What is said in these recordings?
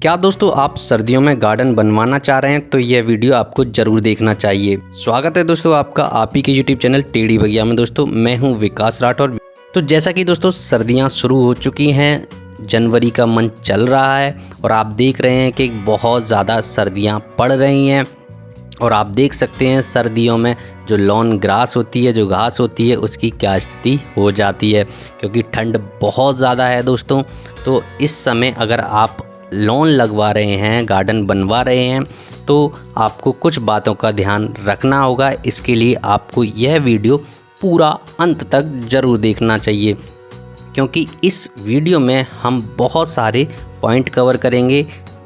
क्या दोस्तों आप सर्दियों में गार्डन बनवाना चाह रहे हैं तो यह वीडियो आपको ज़रूर देखना चाहिए। स्वागत है दोस्तों आपका आप ही के यूट्यूब चैनल टेढ़ी बगिया में। दोस्तों मैं हूं विकास राठौर। तो जैसा कि दोस्तों सर्दियां शुरू हो चुकी हैं, जनवरी का मंथ चल रहा है और आप देख रहे हैं कि बहुत ज़्यादा सर्दियाँ पड़ रही हैं। और आप देख सकते हैं सर्दियों में जो लॉन ग्रास होती है, जो घास होती है, उसकी क्या स्थिति हो जाती है, क्योंकि ठंड बहुत ज़्यादा है दोस्तों। तो इस समय अगर आप लॉन लगवा रहे हैं, गार्डन बनवा रहे हैं, तो आपको कुछ बातों का ध्यान रखना होगा। इसके लिए आपको यह वीडियो पूरा अंत तक ज़रूर देखना चाहिए, क्योंकि इस वीडियो में हम बहुत सारे पॉइंट कवर करेंगे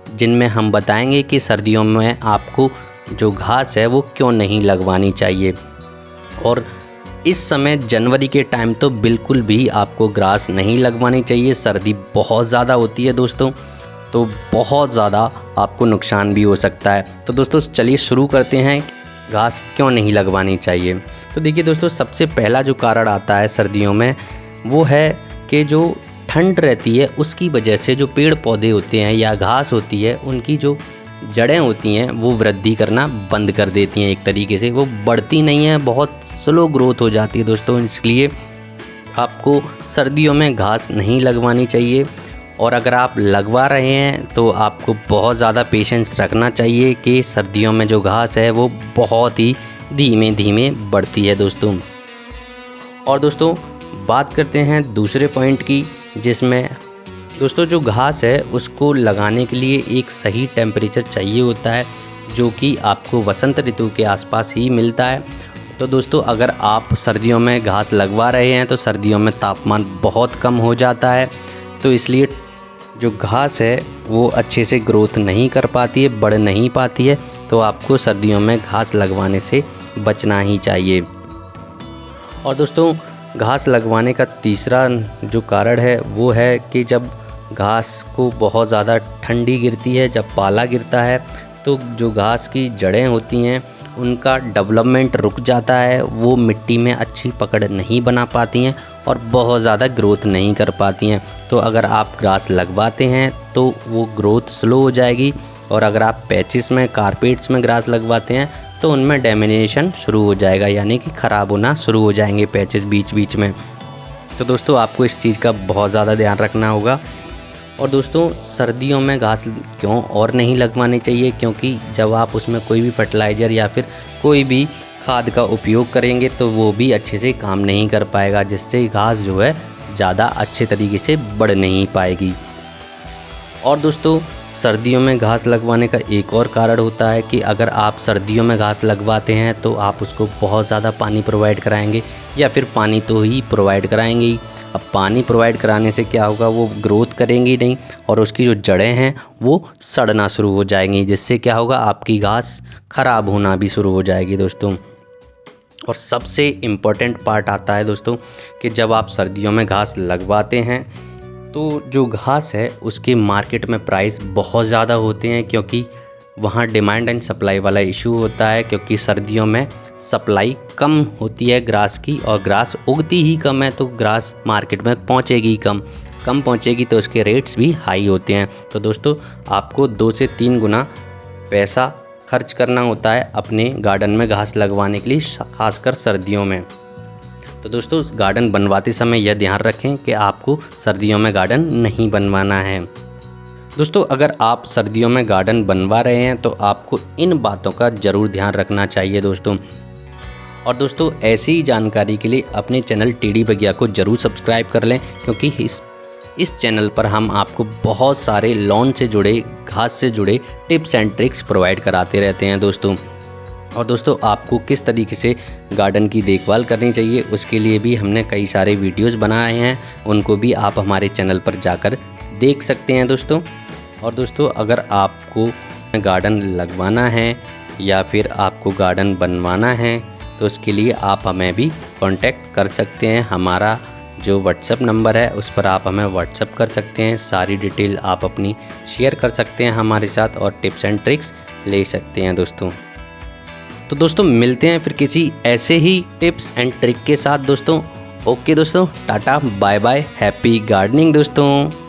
जिनमें हम बताएंगे कि सर्दियों में आपको जो घास है वो क्यों नहीं लगवानी चाहिए। और इस समय जनवरी के टाइम तो बिल्कुल भी आपको घास नहीं लगवानी चाहिए। सर्दी बहुत ज़्यादा होती है दोस्तों, तो बहुत ज़्यादा आपको नुकसान भी हो सकता है। तो दोस्तों चलिए शुरू करते हैं, घास क्यों नहीं लगवानी चाहिए। तो देखिए दोस्तों, सबसे पहला जो कारण आता है सर्दियों में वो है कि जो ठंड रहती है उसकी वजह से जो पेड़ पौधे होते हैं या घास होती है, उनकी जो जड़ें होती हैं वो वृद्धि करना बंद कर देती हैं। एक तरीके से वो बढ़ती नहीं है, बहुत स्लो ग्रोथ हो जाती है दोस्तों। इसलिए आपको सर्दियों में घास नहीं लगवानी चाहिए। और अगर आप लगवा रहे हैं तो आपको बहुत ज़्यादा पेशेंस रखना चाहिए कि सर्दियों में जो घास है वो बहुत ही धीमे धीमे बढ़ती है दोस्तों। और दोस्तों बात करते हैं दूसरे पॉइंट की, जिसमें दोस्तों जो घास है उसको लगाने के लिए एक सही टेम्परेचर चाहिए होता है, जो कि आपको वसंत ऋतु के आसपास ही मिलता है। तो दोस्तों अगर आप सर्दियों में घास लगवा रहे हैं तो सर्दियों में तापमान बहुत कम हो जाता है, तो इसलिए जो घास है वो अच्छे से ग्रोथ नहीं कर पाती है, बढ़ नहीं पाती है। तो आपको सर्दियों में घास लगवाने से बचना ही चाहिए। और दोस्तों घास लगवाने का तीसरा जो कारण है वो है कि जब घास को बहुत ज़्यादा ठंडी गिरती है, जब पाला गिरता है, तो जो घास की जड़ें होती हैं उनका डेवलपमेंट रुक जाता है। वो मिट्टी में अच्छी पकड़ नहीं बना पाती हैं और बहुत ज़्यादा ग्रोथ नहीं कर पाती हैं। तो अगर आप घास लगवाते हैं तो वो ग्रोथ स्लो हो जाएगी। और अगर आप पैचिस में, कारपेट्स में घास लगवाते हैं तो उनमें डैमेनेशन शुरू हो जाएगा, यानी कि ख़राब होना शुरू हो जाएंगे पैचेस बीच बीच में। तो दोस्तों आपको इस चीज़ का बहुत ज़्यादा ध्यान रखना होगा। और दोस्तों सर्दियों में घास क्यों और नहीं लगवानी चाहिए, क्योंकि जब आप उसमें कोई भी फर्टिलाइज़र या फिर कोई भी खाद का उपयोग करेंगे तो वो भी अच्छे से काम नहीं कर पाएगा, जिससे घास जो है ज़्यादा अच्छे तरीके से बढ़ नहीं पाएगी। और दोस्तों सर्दियों में घास लगवाने का एक और कारण होता है कि अगर आप सर्दियों में घास लगवाते हैं तो आप उसको बहुत ज़्यादा पानी प्रोवाइड कराएंगे, या फिर पानी तो ही प्रोवाइड कराएंगे ही। अब पानी प्रोवाइड कराने से क्या होगा, वो ग्रोथ करेंगी नहीं और उसकी जो जड़ें हैं वो सड़ना शुरू हो जाएंगी, जिससे क्या होगा, आपकी घास ख़राब होना भी शुरू हो जाएगी दोस्तों। और सबसे इम्पोर्टेंट पार्ट आता है दोस्तों कि जब आप सर्दियों में घास लगवाते हैं तो जो घास है उसके मार्केट में प्राइस बहुत ज़्यादा होते हैं, क्योंकि वहाँ डिमांड एंड सप्लाई वाला इशू होता है। क्योंकि सर्दियों में सप्लाई कम होती है ग्रास की, और ग्रास उगती ही कम है, तो ग्रास मार्केट में पहुँचेगी कम पहुँचेगी, तो उसके रेट्स भी हाई होते हैं। तो दोस्तों आपको 2 से 3 गुना पैसा खर्च करना होता है अपने गार्डन में घास लगवाने के लिए, खासकर सर्दियों में। तो दोस्तों गार्डन बनवाते समय यह ध्यान रखें कि आपको सर्दियों में गार्डन नहीं बनवाना है। दोस्तों अगर आप सर्दियों में गार्डन बनवा रहे हैं तो आपको इन बातों का ज़रूर ध्यान रखना चाहिए दोस्तों। और दोस्तों ऐसी ही जानकारी के लिए अपने चैनल टेढ़ी बगिया को ज़रूर सब्सक्राइब कर लें, क्योंकि इस चैनल पर हम आपको बहुत सारे लॉन से जुड़े, घास से जुड़े टिप्स एंड ट्रिक्स प्रोवाइड कराते रहते हैं दोस्तों। और दोस्तों आपको किस तरीके से गार्डन की देखभाल करनी चाहिए उसके लिए भी हमने कई सारे वीडियोस बनाए हैं, उनको भी आप हमारे चैनल पर जाकर देख सकते हैं दोस्तों। और दोस्तों अगर आपको गार्डन लगवाना है या फिर आपको गार्डन बनवाना है तो उसके लिए आप हमें भी कांटेक्ट कर सकते हैं। हमारा जो व्हाट्सएप नंबर है उस पर आप हमें व्हाट्सएप कर सकते हैं। सारी डिटेल आप अपनी शेयर कर सकते हैं हमारे साथ और टिप्स एंड ट्रिक्स ले सकते हैं दोस्तों। तो दोस्तों मिलते हैं फिर किसी ऐसे ही टिप्स एंड ट्रिक के साथ दोस्तों। ओके दोस्तों, tata bye bye, happy gardening दोस्तों।